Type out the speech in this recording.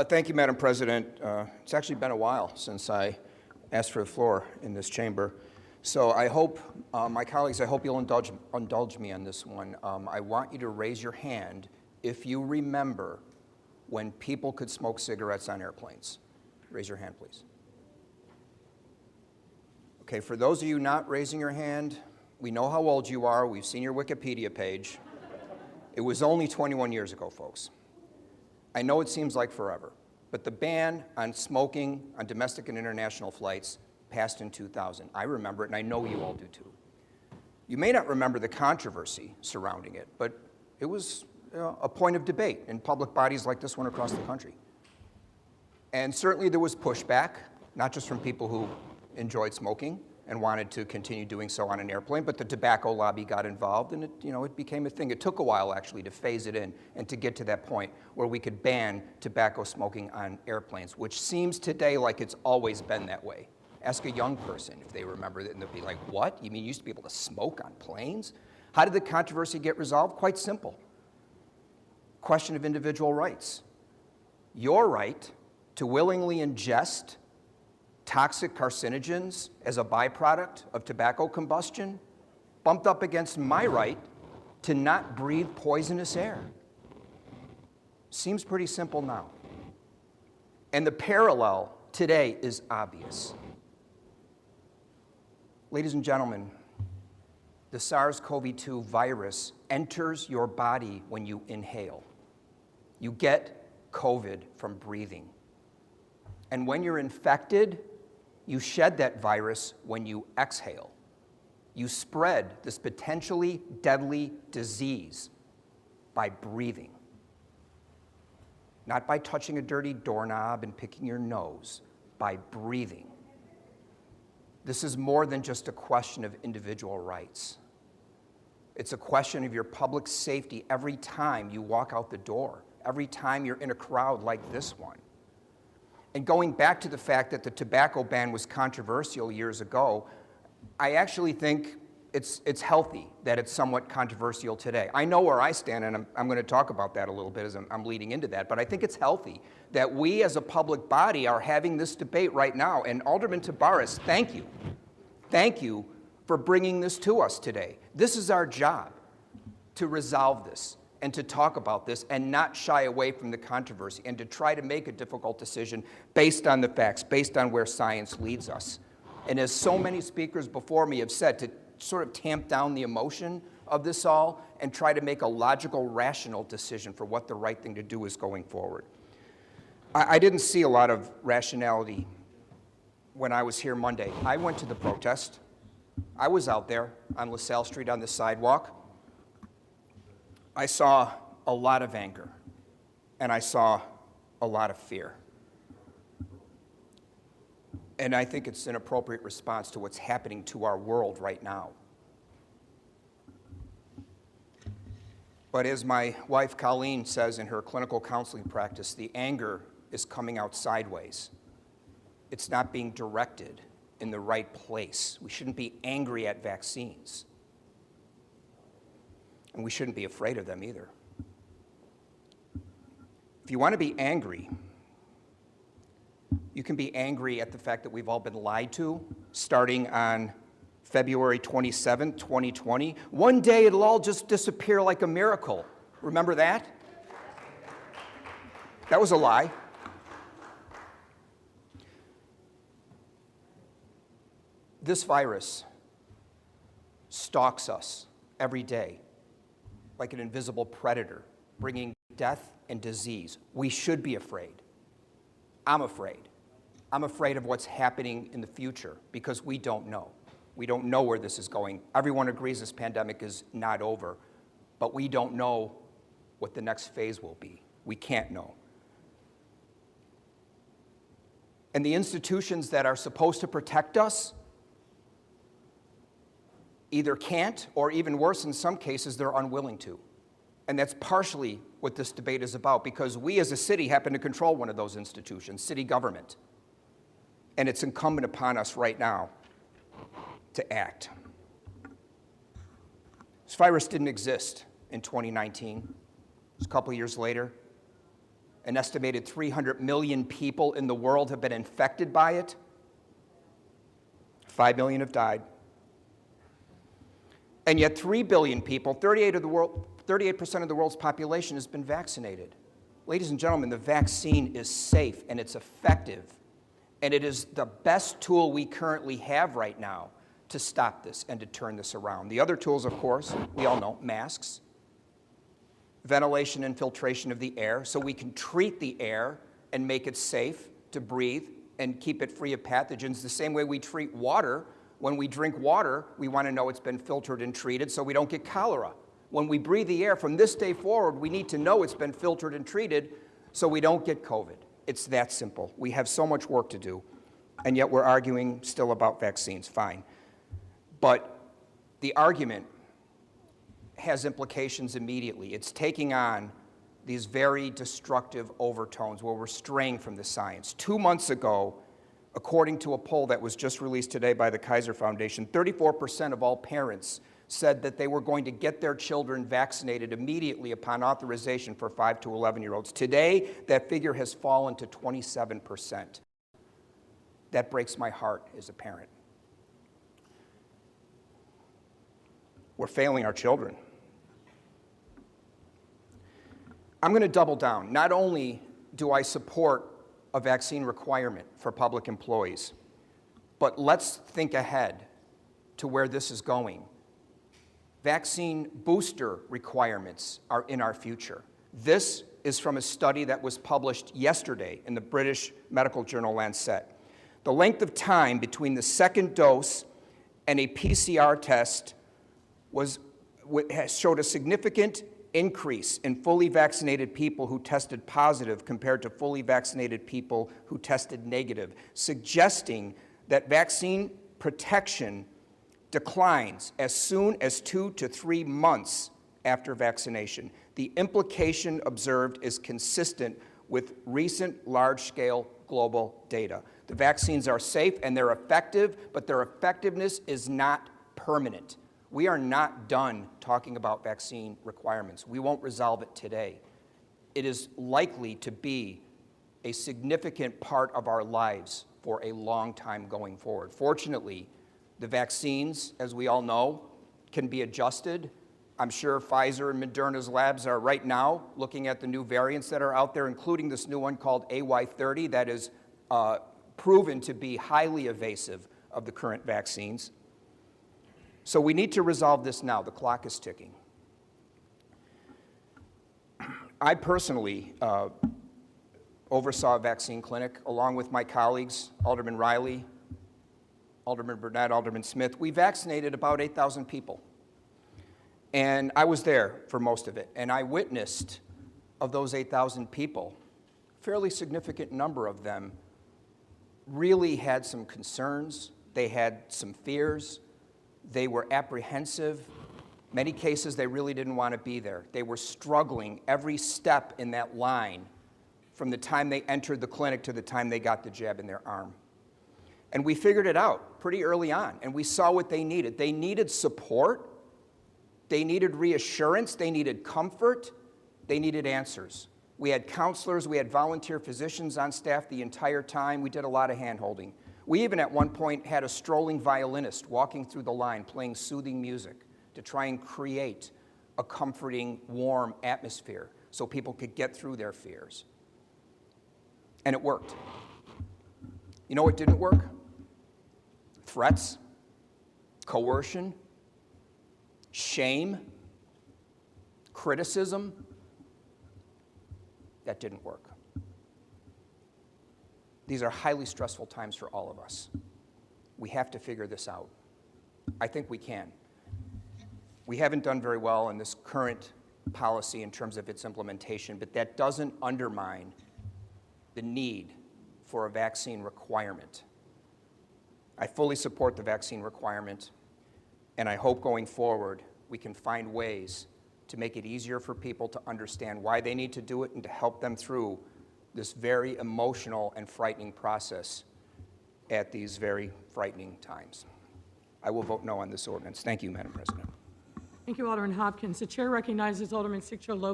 Thank you, Madam President. It's actually been a while since I asked for the floor in this chamber. So I hope, my colleagues, I hope you'll indulge me on this one. I want you to raise your hand if you remember when people could smoke cigarettes on airplanes. Raise your hand, please. Okay, for those of you not raising your hand, we know how old you are. We've seen your Wikipedia page. It was only 21 years ago, folks. I know it seems like forever, but the ban on smoking on domestic and international flights passed in 2000. I remember it, and I know you all do too. You may not remember the controversy surrounding it, but it was a point of debate in public bodies like this one across the country. And certainly there was pushback, not just from people who enjoyed smoking and wanted to continue doing so on an airplane, but the tobacco lobby got involved, and it became a thing. It took a while, actually, to phase it in and to get to that point where we could ban tobacco smoking on airplanes, which seems today like it's always been that way. Ask a young person if they remember it, and they'll be like, what? You mean you used to be able to smoke on planes? How did the controversy get resolved? Quite simple. Question of individual rights. Your right to willingly ingest toxic carcinogens as a byproduct of tobacco combustion bumped up against my right to not breathe poisonous air. Seems pretty simple now. And the parallel today is obvious. Ladies and gentlemen, the SARS-CoV-2 virus enters your body when you inhale. You get COVID from breathing. And when you're infected, you shed that virus when you exhale. You spread this potentially deadly disease by breathing, not by touching a dirty doorknob and picking your nose, by breathing. This is more than just a question of individual rights. It's a question of your public safety every time you walk out the door, every time you're in a crowd like this one. And going back to the fact that the tobacco ban was controversial years ago, I actually think it's healthy that it's somewhat controversial today. I know where I stand, and I'm going to talk about that a little bit as I'm leading into that, but I think it's healthy that we as a public body are having this debate right now. And Alderman Tabares, thank you. Thank you for bringing this to us today. This is our job, to resolve this and to talk about this and not shy away from the controversy and to try to make a difficult decision based on the facts, based on where science leads us. And as so many speakers before me have said, to sort of tamp down the emotion of this all and try to make a logical, rational decision for what the right thing to do is going forward. I didn't see a lot of rationality when I was here Monday. I went to the protest. I was out there on LaSalle Street on the sidewalk. I saw a lot of anger, and I saw a lot of fear. And I think it's an appropriate response to what's happening to our world right now. But as my wife Colleen says in her clinical counseling practice, the anger is coming out sideways. It's not being directed in the right place. We shouldn't be angry at vaccines. And we shouldn't be afraid of them either. If you want to be angry, you can be angry at the fact that we've all been lied to, starting on February 27, 2020. One day it'll all just disappear like a miracle. Remember that? That was a lie. This virus stalks us every day like an invisible predator, bringing death and disease. We should be afraid. I'm afraid. I'm afraid of what's happening in the future because we don't know. We don't know where this is going. Everyone agrees this pandemic is not over, but we don't know what the next phase will be. We can't know. And the institutions that are supposed to protect us either can't, or even worse in some cases, they're unwilling to. And that's partially what this debate is about, because we as a city happen to control one of those institutions, city government. And it's incumbent upon us right now to act. This virus didn't exist in 2019. It was a couple of years later. An estimated 300 million people in the world have been infected by it. 5 million have died. And yet 3 billion people, 38% of the world's population has been vaccinated. Ladies and gentlemen, the vaccine is safe and it's effective. And it is the best tool we currently have right now to stop this and to turn this around. The other tools, of course, we all know, masks, ventilation and filtration of the air, so we can treat the air and make it safe to breathe and keep it free of pathogens the same way we treat water. When we drink water, we want to know it's been filtered and treated so we don't get cholera. When we breathe the air, from this day forward, we need to know it's been filtered and treated so we don't get COVID. It's that simple. We have so much work to do, and yet we're arguing still about vaccines. Fine. But the argument has implications immediately. It's taking on these very destructive overtones where we're straying from the science. 2 months ago, according to a poll that was just released today by the Kaiser Foundation, 34% of all parents said that they were going to get their children vaccinated immediately upon authorization for 5 to 11-year-olds. Today, that figure has fallen to 27%. That breaks my heart as a parent. We're failing our children. I'm going to double down. Not only do I support a vaccine requirement for public employees, but let's think ahead to where this is going. Vaccine booster requirements are in our future. This is from a study that was published yesterday in the British medical journal Lancet. The length of time between the second dose and a PCR test showed a significant increase in fully vaccinated people who tested positive compared to fully vaccinated people who tested negative, suggesting that vaccine protection declines as soon as 2 to 3 months after vaccination. The implication observed is consistent with recent large-scale global data. The vaccines are safe and they're effective, but their effectiveness is not permanent. We are not done talking about vaccine requirements. We won't resolve it today. It is likely to be a significant part of our lives for a long time going forward. Fortunately, the vaccines, as we all know, can be adjusted. I'm sure Pfizer and Moderna's labs are right now looking at the new variants that are out there, including this new one called AY30 that is proven to be highly evasive of the current vaccines. So we need to resolve this now. The clock is ticking. I personally oversaw a vaccine clinic along with my colleagues, Alderman Riley, Alderman Burnett, Alderman Smith. We vaccinated about 8,000 people. And I was there for most of it. And I witnessed, of those 8,000 people, a fairly significant number of them really had some concerns. They had some fears. They were apprehensive. Many cases, they really didn't want to be there. They were struggling every step in that line from the time they entered the clinic to the time they got the jab in their arm. And we figured it out pretty early on, and we saw what they needed. They needed support. They needed reassurance. They needed comfort. They needed answers. We had counselors. We had volunteer physicians on staff the entire time. We did a lot of hand-holding. We even at one point had a strolling violinist walking through the line playing soothing music to try and create a comforting, warm atmosphere so people could get through their fears. And it worked. You know what didn't work? Threats, coercion, shame, criticism. That didn't work. These are highly stressful times for all of us. We have to figure this out. I think we can. We haven't done very well in this current policy in terms of its implementation, but that doesn't undermine the need for a vaccine requirement. I fully support the vaccine requirement, and I hope going forward we can find ways to make it easier for people to understand why they need to do it and to help them through this very emotional and frightening process at these very frightening times. I will vote no on this ordinance. Thank you, Madam President. Thank you, Alderman Hopkins. The chair recognizes Alderman Sigcho Lopez.